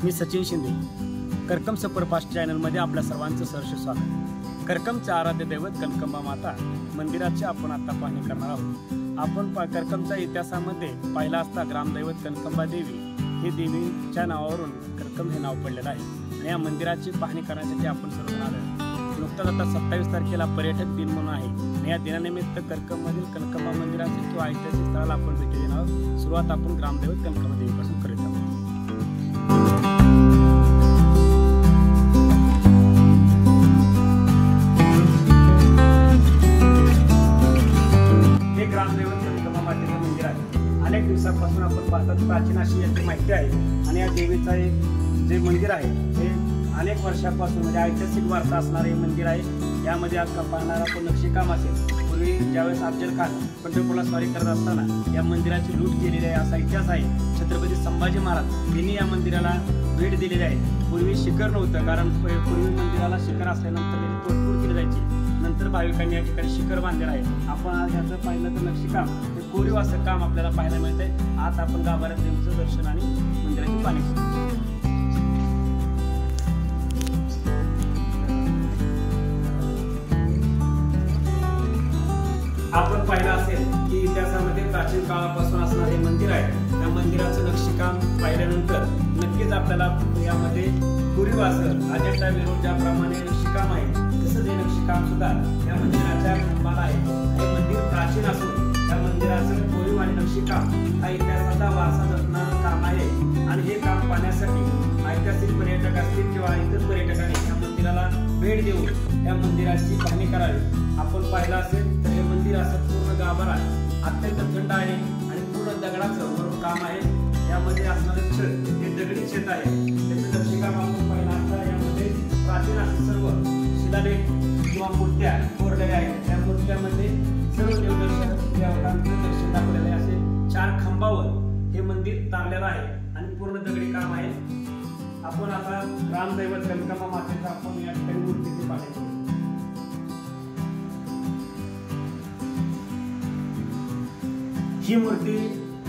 मी Sachin Shinde, करकम superfast चॅनलमध्ये आपल्या सर्वांचं सहर्ष स्वागत। करकमचे आराध्य दैवत कनकंबा माता मंदिराची आपण आता पाहणी करणार आहोत। आपण करकमच्या इतिहासामध्ये पाहिला असता ग्रामदैवत कनकंबा देवी हे देवीच्या नावावरून करकम हे नाव पडलेलं आहे आणि या मंदिराची पाहणी करण्यासाठी आपण सर्वजण आलो आहोत। नुकताच आता 27 तारखेला पर्यटक दिन म्हणून आहे आणि या दिनानिमित्त करकममधील कनकंबा मंदिराचे किंवा ऐतिहासिक स्थळाला आपण भेट देणार आहोत। सुरुवात आपण ग्रामदैवत कनकंबा देवीपासून करीत आहोत। ग्रामदैवत कनकंबा मातेचे मंदिर आहे। अनेक दिवसांपासून आपण पाहतात प्राचीन अशी याची माहिती आहे आणि या देवीचा जे मंदिर आहे ते अनेक वर्षांपासून म्हणजे ऐतिहासिक वारसा असणारे मंदिर आहे। यामध्ये आता पाहणारा आपण नक्षीकाम असेल, पूर्वी ज्यावेळेस अफजल खान पंढरपूरला स्वारी करत असताना या मंदिराची लूट केलेली आहे असा इतिहास आहे। छत्रपती संभाजी महाराज यांनी या मंदिराला भेट दिलेली आहे। पूर्वी शिखर नव्हतं, कारण पूर्वी मंदिराला शिखर असल्यानंतर त्याची तोडफोड केली जायची। नंतर भाविकांनी या ठिकाणी शिखर बांधलेलं आहे। आपण याचं पाहिलं तर नक्षीकाम हे कोरीव असं काम आपल्याला पाहायला मिळतंय। आज आपण गाभाऱ्यात देवीचं दर्शन आणि मंदिराची पाहणी करू। आपण पाहिलं असेल की इतिहासामध्ये प्राचीन काळापासून असणारे मंदिर आहे। त्या मंदिराचं नक्षीकाम पाहिल्यानंतर नक्कीच आपल्याला यामध्ये कोरीव असं अजंठा वेरूळ ज्याप्रमाणे नक्षीकाम आहे तसंच हे नक्षीकाम सुद्धा या मंदिराच्या खांबाला आहे। हे मंदिर प्राचीन असून त्या मंदिराचं कोरीव आणि नक्षीकाम हा इतिहासाचा वारसा जपणारं काम आहे आणि हे काम पाहण्यासाठी ऐतिहासिक पर्यटक असतील किंवा इतर पर्यटकांनी या मंदिराला भेट देऊन या मंदिराची पाहणी करावी। आपण पाहिलं असेल तर हे मंदिर असं पूर्ण गाभारा अत्यंत थंड आहे आणि पूर्ण दगडाचं वरून काम आहे। यामध्ये असणारे छत हे दगडी छत आहे। त्याचं नक्षीकाम आपण पाहिलं असता यामध्ये प्राचीन असे सर्व शिलालेख किंवा मूर्त्या कोरलेल्या आहेत। त्या मूर्त्यामध्ये सर्व देवतांचं दर्शन दाखवलेलं आहे। असे 4 खांबावर हे मंदिर तारलेलं आहे आणि पूर्ण दगडी काम आहे। आपण आता ग्रामदैवत कनकंबा मातेचा आपण या ठिकाणी मूर्तीची पाहणी करू। ही मूर्ती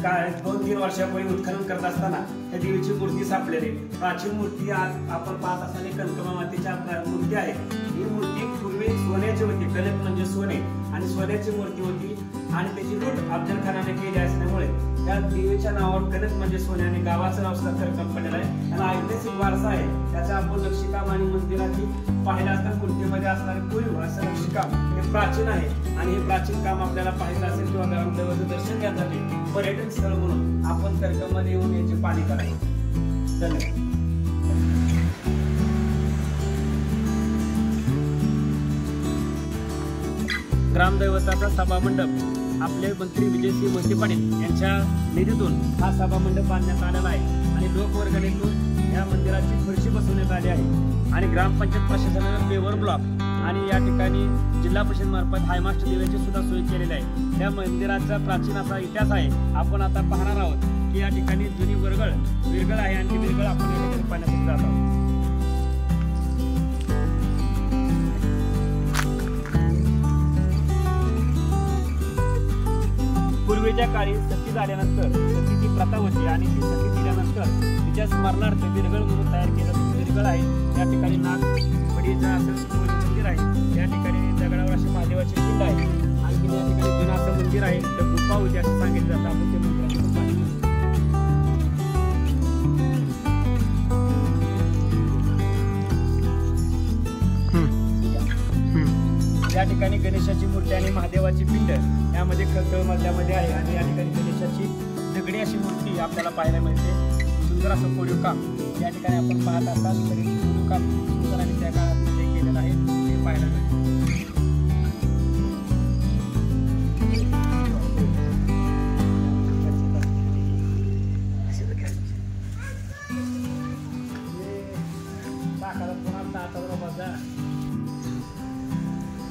काय 2-3 वर्षापूर्वी उत्खनन करत असताना त्या देवीची मूर्ती सापडलेली प्राचीन मूर्ती आपण पाहत असताना कनकंबा मातेच्या मूर्ती आहे। ही मूर्ती पूर्वी सोन्याची होती, कनक म्हणजे सोने आणि सोन्याची मूर्ती होती आणि त्याची लूट अफजल खानाने केली असल्यामुळे त्या देवीच्या नावावर कनक म्हणजे सोने आणि गावाचं नाव सुद्धा करकम पडलेलं आहे। त्याला ऐतिहासिक वारसा आहे। त्याचा आपण नक्षीकाम आणि मंदिराची पाहिलं असता मूर्तीमध्ये असणारे कोरीव असं नक्षीकाम हे प्राचीन आहे आणि हे प्राचीन काम आपल्याला पाहायचं असेल किंवा ग्रामदैवताचं दर्शन घ्यायसाठी पर्यटन स्थळ म्हणून आपण करकममध्ये येऊन याची पाहणी करावी। धन्यवाद। ग्रामदैवताचा सभा मंडप आपले मंत्री विजयसिंह मोहिते पाटील यांच्या निधीतून हा सभा मंडप बांधण्यात आलेला आहे आणि लोकवर्गणीतून या मंदिराची फरशी बसवण्यात आली आहे आणि ग्रामपंचायत प्रशासनाने पेवर ब्लॉक आणि या ठिकाणी जिल्हा परिषद मार्फत हायमास्ट दिव्याची सुद्धा सोय केलेली आहे। या मंदिराचा प्राचीन असा इतिहास आहे। आपण आता पाहणार आहोत की या ठिकाणी जुनी विरगळ आहे आणि ती विरगळ आपण या ठिकाणी पाहण्यासाठी जात आहोत। पूर्वीच्या काळी सती झाल्यानंतर सतीची प्रथा होती आणि ती सती दिल्यानंतर तिच्या स्मरणार्थ विरगळ म्हणून तयार केलेलं विरगळ आहे। या ठिकाणी नागपडीचं असं मंदिर आहे। या ठिकाणी दगडावर अशी महादेवाची पिंड आहे आणि या ठिकाणी जुनं असं मंदिर आहे। तर गुफा होती असं सांगितलं जातं। आपण ते मंदिराची या ठिकाणी गणेशाची मूर्ती आणि महादेवाची पिंड यामध्ये खळखळ मधल्यामध्ये आहे आणि या ठिकाणी गणेशाची दगडी अशी मूर्ती आपल्याला पाहायला मिळते। सुंदर असं कोरीव काम या ठिकाणी आपण पाहत असाल तरी कोरीव काम सुंदर आणि त्या काळामध्ये केलेलं आहे ते पाहायला मिळते।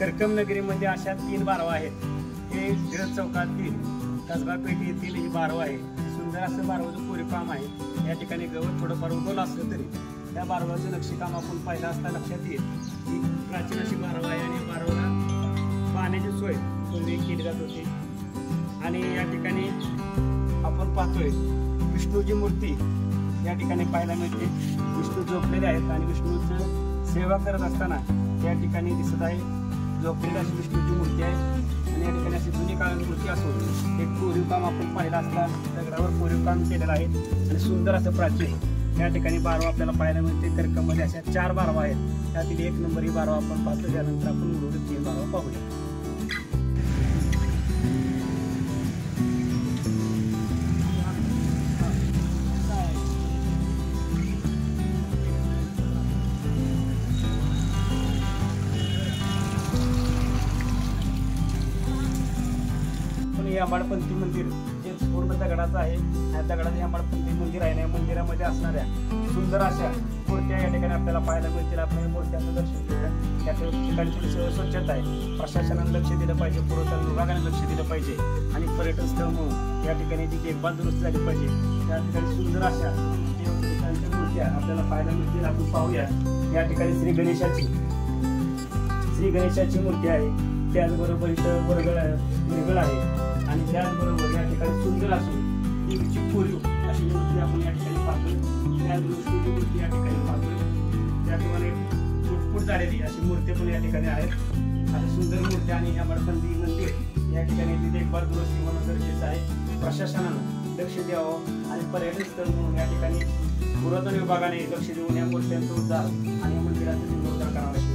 करकम नगरीमध्ये अशा 3 बारवा आहेत। हे टिळक चौकातील कसबा पेठ येथील ही बारव आहे। सुंदर असं बारवाचं कोरीव काम आहे। या ठिकाणी गवत थोडंफार उगवलं असलं तरी त्या बारवाचं नक्षीकाम आपण पाहिलं असता लक्षात येईल की प्राचीन अशी बारव आहे आणि बारवाला पाण्याची सोय पूर्वी केली जात होती। आणि या ठिकाणी आपण पाहतोय विष्णूची मूर्ती या ठिकाणी पाहायला मिळते. विष्णू झोपलेले आहेत आणि विष्णूचं सेवा करत असताना या ठिकाणी दिसत आहे झोपलेली अशी विष्णूची मूर्ती आहे. आणि या ठिकाणी अशी जुनी काळी मूर्ती असून एक कोरीव काम आपण पाहिलं असता दगडावर कोरीव काम केलेलं आहे आणि सुंदर असं प्राचीन या ठिकाणी बारवा आपल्याला पाहायला मिळते. कर्कमध्ये अशा 4 बारवा आहेत. त्यातील 1 नंबर ही बारवा आपण पाहतो. त्यानंतर आपण उर्वरित 3 बारवा पाहूया. हे अंबाडपंथी मंदिर जे पूर्ण दगडाचं आहे. या दगडाचं हे अंबाडपंथी मंदिर आहे. या मंदिरामध्ये असणाऱ्या सुंदर अशा मूर्त्या या ठिकाणी आपल्याला पाहायला मिळतील. आपण मूर्त्यांचं दर्शन घेऊया. या ठिकाणी थोडी स्वच्छता आहे. प्रशासनाने लक्ष दिलं पाहिजे, पुरवठा विभागाने लक्ष दिलं पाहिजे आणि पर्यटन स्थळ म्हणून या ठिकाणी जी देखभाल दुरुस्त झाली पाहिजे. त्या ठिकाणी सुंदर अशा देवतांच्या मूर्त्या आपल्याला पाहायला मिळतील. आपण पाहूया. या ठिकाणी श्री गणेशाची मूर्ती आहे. त्याचबरोबर इथं वर्गळ आहे आणि त्याचबरोबर या ठिकाणी सुंदर असून देवीची कोरीव अशी मूर्ती आपण या ठिकाणी पाहतोय. त्याचबरोबर मूर्ती या ठिकाणी पाहतोय. त्या ठिकाणी फुटफुट झालेली अशी मूर्ती पण या ठिकाणी आहेत. अशी सुंदर मूर्ती आणि या अंबाडपंथी मंदिर या ठिकाणी देखभाल दुरुस्ती होणं गरजेचं आहे. प्रशासनानं लक्ष द्यावं आणि पर्यटन स्थळ म्हणून या ठिकाणी पुरातन विभागाने लक्ष देऊन या मूर्त्यांचा उद्धार आणि या मंदिराचा जीर्णोद्धार करावा लागेल.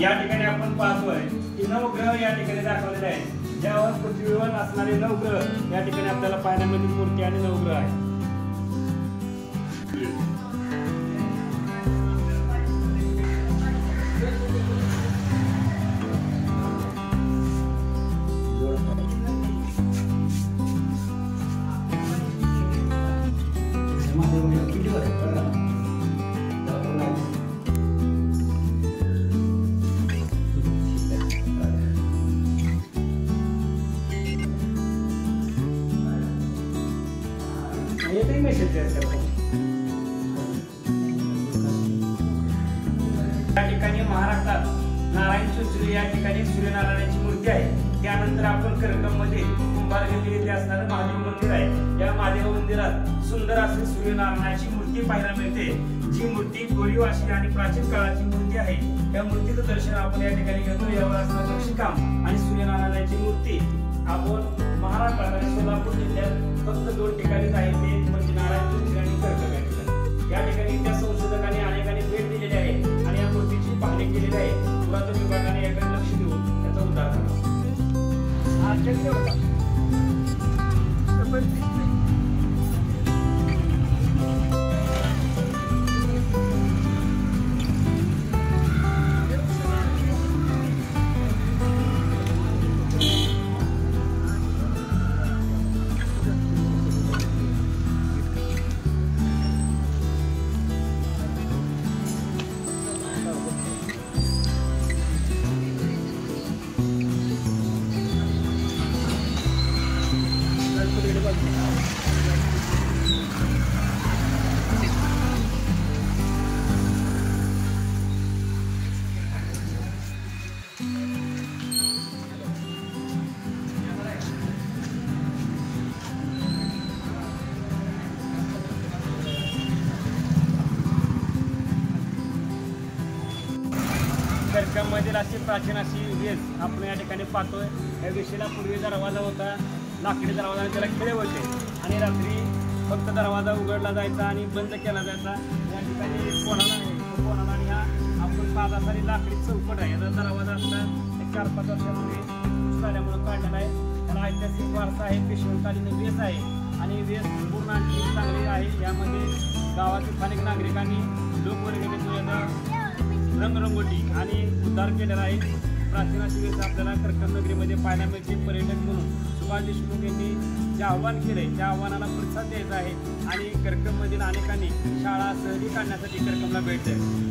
या ठिकाणी आपण पाहतोय की 9 ग्रह या ठिकाणी दाखवलेले आहेत. ज्यावर पृथ्वीवर असणारे 9 ग्रह या ठिकाणी आपल्याला पाहायला मिळतील. मूर्ती आणि 9 ग्रह आहेत. या ठिकाणी महाराष्ट्रात नारायण चुंचली या ठिकाणी सूर्यनारायणाची मूर्ती आहे. त्यानंतर आपण कर्कममध्ये कुंभारगिरी येथे असणारं महादेव मंदिर आहे. या महादेव मंदिरात सुंदर अशी सूर्यनारायणाची मूर्ती पाहायला मिळते. जी मूर्ती कोरीव अशी आणि प्राचीन काळाची मूर्ती आहे. त्या मूर्तीचं दर्शन आपण या ठिकाणी घेतो. यावर असणारं नक्षीकाम आणि सूर्यनारायणाची मूर्ती आपण महाराष्ट्रात आणि सोलापूर जिल्ह्यात फक्त 2 ठिकाणीच आहे. ते म्हणजे नारायण चुंचली आणि कर्कम या ठिकाणी. या ठिकाणी त्या संशोधकांनी अनेकांनी भेट दिलेली आहे आणि या मूर्तीची पाहणी केलेली आहे. पुरातन विभागाने याकडे लक्ष देऊन त्याचा उद्धार करावा. कर्कममधील अशी प्राचीन अशी वेस आपण या ठिकाणी पाहतोय. या वेशीला पूर्वी दरवाजा होता, लाकडी दरवाजा, आणि त्याला खिळे होते आणि रात्री फक्त दरवाजा उघडला जायचा आणि बंद केला जायचा. या ठिकाणी कोणाला आणि हा आपण 5 साली लाकडी चौकट आहे. याचा दरवाजा असता 4-5 वर्षापूर्वी झाल्यामुळे काढलेला आहे. त्याला ऐतिहासिक वारसा आहे. पेशवेकालीन वेस आहे आणि वेस पूर्ण आणखी चांगली आहे. यामध्ये गावातील स्थानिक नागरिकांनी लोकवर्गणीतून रंगरंगोटी आणि उद्धार केलेला आहे. प्राचीन अशी वेस आपल्याला कर्कम नगरीमध्ये पाहायला मिळते. पर्यटक म्हणून सुभाष देशमुख यांनी जे आव्हान केले त्या आव्हानाला प्रतिसाद द्यायचा आहे आणि कर्कममधील अनेकांनी शाळा सहली काढण्यासाठी कर्कमला भेट द्यावी.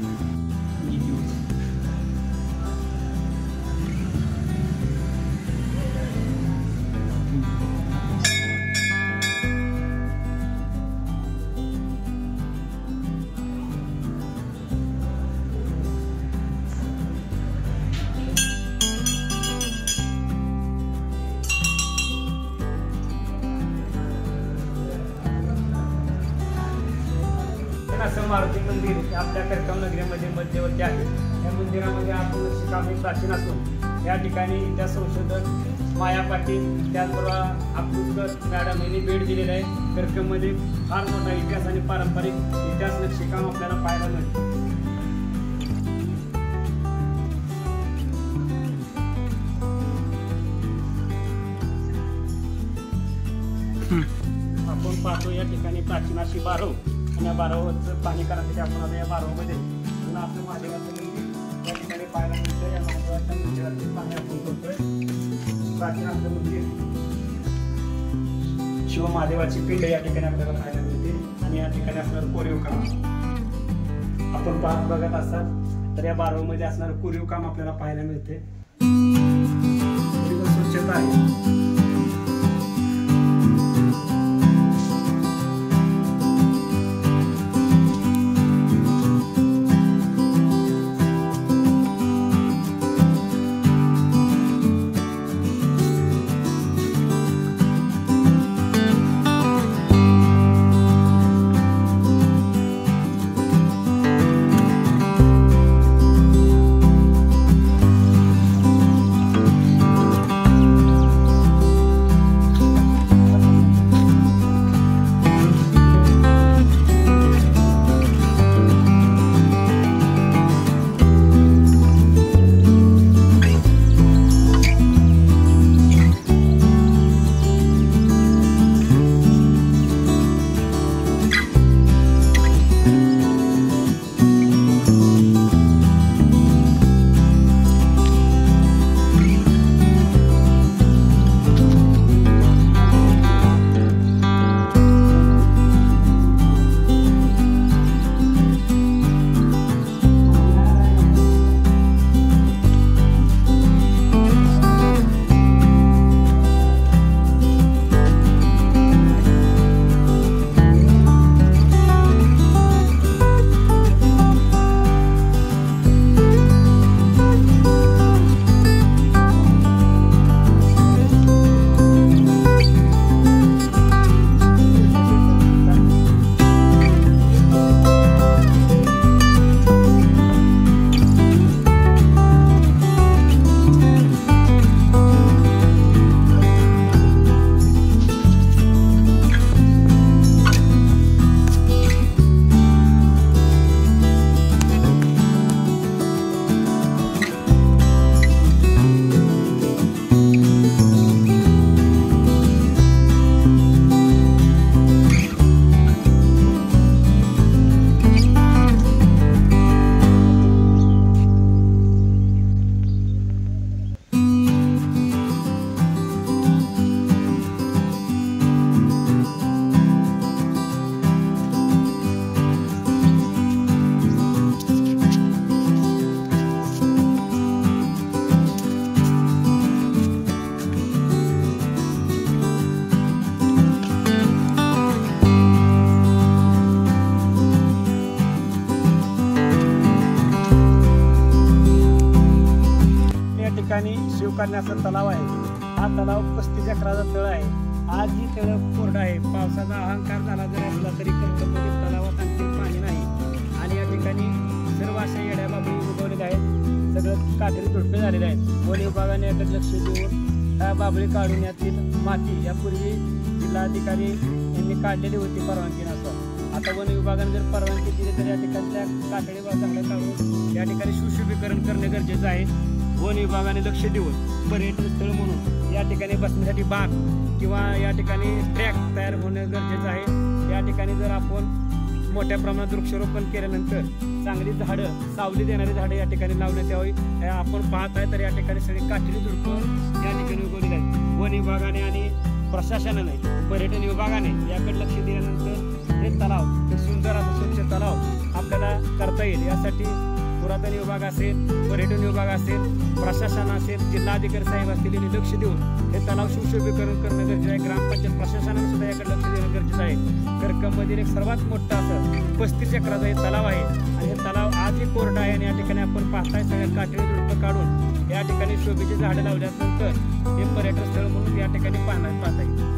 असं मारुती मंदिर हे आपल्या करकम नगरीमध्ये मध्यवर्ती आहे. या मंदिरामध्ये आपण नक्षीकाम हे प्राचीन असून या ठिकाणी इतिहास संशोधक माया पाटील त्याचबरोबर अब्दुलकर मॅडम यांनी भेट दिलेला आहे. करकममध्ये फार मोठा इतिहास आणि पारंपरिक इतिहास नक्षीकाम आपल्याला पाहायला मिळते. आपण पाहतो या ठिकाणी प्राचीन अशी बारव आणि या बारवचं पाणी करण्यासाठी आपण आता या बारवमध्ये असं महादेवाचं मंदिर या ठिकाणी पाहायला मिळतं. या महादेवाच्या मंदिरातील पाणी आपण करतोय. प्राचीन असं मंदिर शिव महादेवाची पिंड या ठिकाणी आपल्याला पाहायला मिळते आणि या ठिकाणी असणारं कोरीव काम आपण पाहत बघत असाल तर या बारवमध्ये असणारं कोरीव काम आपल्याला पाहायला मिळते. स्वच्छता आहे. शिवकन्याचा तलाव आहे. हा तलाव 35 एकराचा तळ आहे. आज ही तळ कोरडा आहे. पावसाचा अहंकार झाला जरी असला तरी करकममध्ये तलावात आणखी पाणी नाही आणि या ठिकाणी सर्व अशा येड्या बाबळी उगवलेल्या आहेत. सगळं काटेरी झुडपे झालेले आहेत. वन विभागाने याकडे लक्ष देऊन त्या बाबळी काढून यातील माती यापूर्वी जिल्हाधिकारी यांनी काढलेली होती परवानगीनुसार. आता वन विभागाने जर परवानगी दिली तर या ठिकाणच्या काटेरी झाडं काढून या ठिकाणी सुशोभीकरण करणे गरजेचं आहे. वन विभागाने लक्ष देऊन पर्यटन स्थळ म्हणून या ठिकाणी बसण्यासाठी बाग किंवा या ठिकाणी ट्रॅक तयार होणे गरजेचं आहे. या ठिकाणी जर आपण मोठ्या प्रमाणात वृक्षारोपण केल्यानंतर चांगली झाडं सावली देणारी झाडं या ठिकाणी लावण्यात यावी. आपण पाहत आहे तर या ठिकाणी सगळी काटेरी झुडपं या ठिकाणी उगवलेली आहेत. वन विभागाने आणि प्रशासनाने पर्यटन विभागाने याकडे लक्ष दिल्यानंतर हे तलाव हे सुंदर असं स्वच्छ तलाव आपल्याला करता येईल. यासाठी पुरातन विभाग असेल, पर्यटन विभाग असेल, प्रशासन असेल, जिल्हाधिकारी साहेब असतील यांनी लक्ष देऊन हे तलाव सुशोभीकरण करणं गरजेचं आहे. ग्रामपंचायत प्रशासनाने सुद्धा याकडे लक्ष देणं गरजेचं आहे. करकममधील एक सर्वात मोठं असं 35 एकराचा हे तलाव आहे आणि हे तलाव आजही कोरडा आहे आणि या ठिकाणी आपण पाहताय सगळ्या काटेरी झुडपं काढून या ठिकाणी शोभेची झाडं लावल्यानंतर हे पर्यटन स्थळ म्हणून या ठिकाणी पाहता येईल.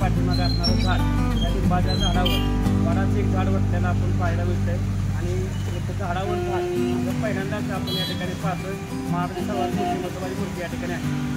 पाठीमागे असणारं झाड, त्या लिंबाच्या झाडावर वडाचं एक झाड वटल्याला आपण पाहायला मिळतंय. आणि एक झाडावर झाड म्हणजे पहिल्यांदाच आपण या ठिकाणी पाहतोय. महाराज सर्वात मोठी महत्त्वाची मूर्ती या ठिकाणी आहे.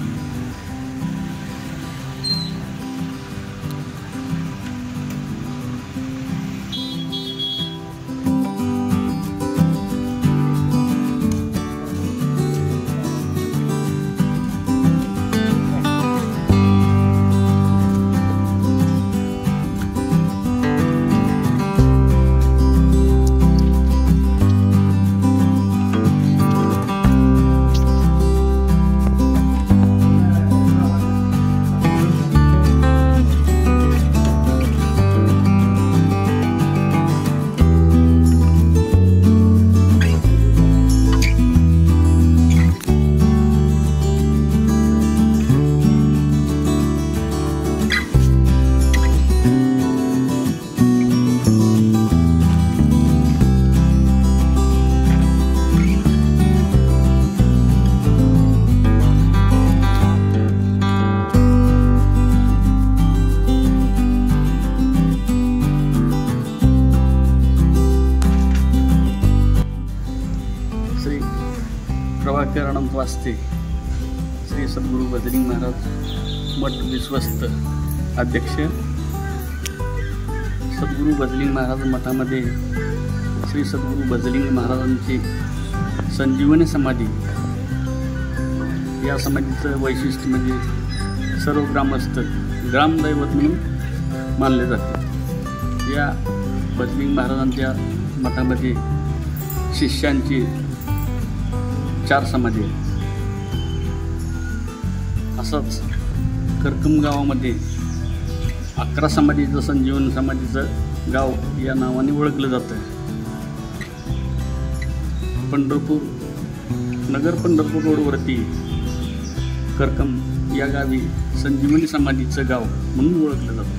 प्रभाकर अनंत वास्ते, श्री सद्गुरू बजरंग महाराज मठ विश्वस्त अध्यक्ष. सद्गुरू बजरंग महाराज मठामध्ये श्री सद्गुरू बजरंग महाराजांची संजीवनी समाधी, या समाधीचं वैशिष्ट्य म्हणजे सर्व ग्रामस्थ ग्रामदैवत म्हणून मानले जाते. या बजरंग महाराजांच्या मठामध्ये शिष्यांची 4 समाधी आहेत. असंच करकम गावामध्ये 11 समाधीचं संजीवन समाधीचं गाव या नावाने ओळखलं जातं. पंढरपूर नगर पंढरपूर रोडवरती करकम या गावी संजीवनी समाधीचं गाव म्हणून ओळखलं जातं.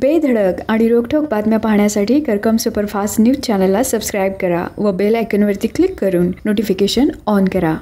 बेधडक आणि रोखठोक बातम्या पाहण्यासाठी करकम सुपरफास्ट न्यूज चॅनलला सबस्क्राईब करा व बेल आयकॉनवरती क्लिक करून नोटिफिकेशन ऑन करा.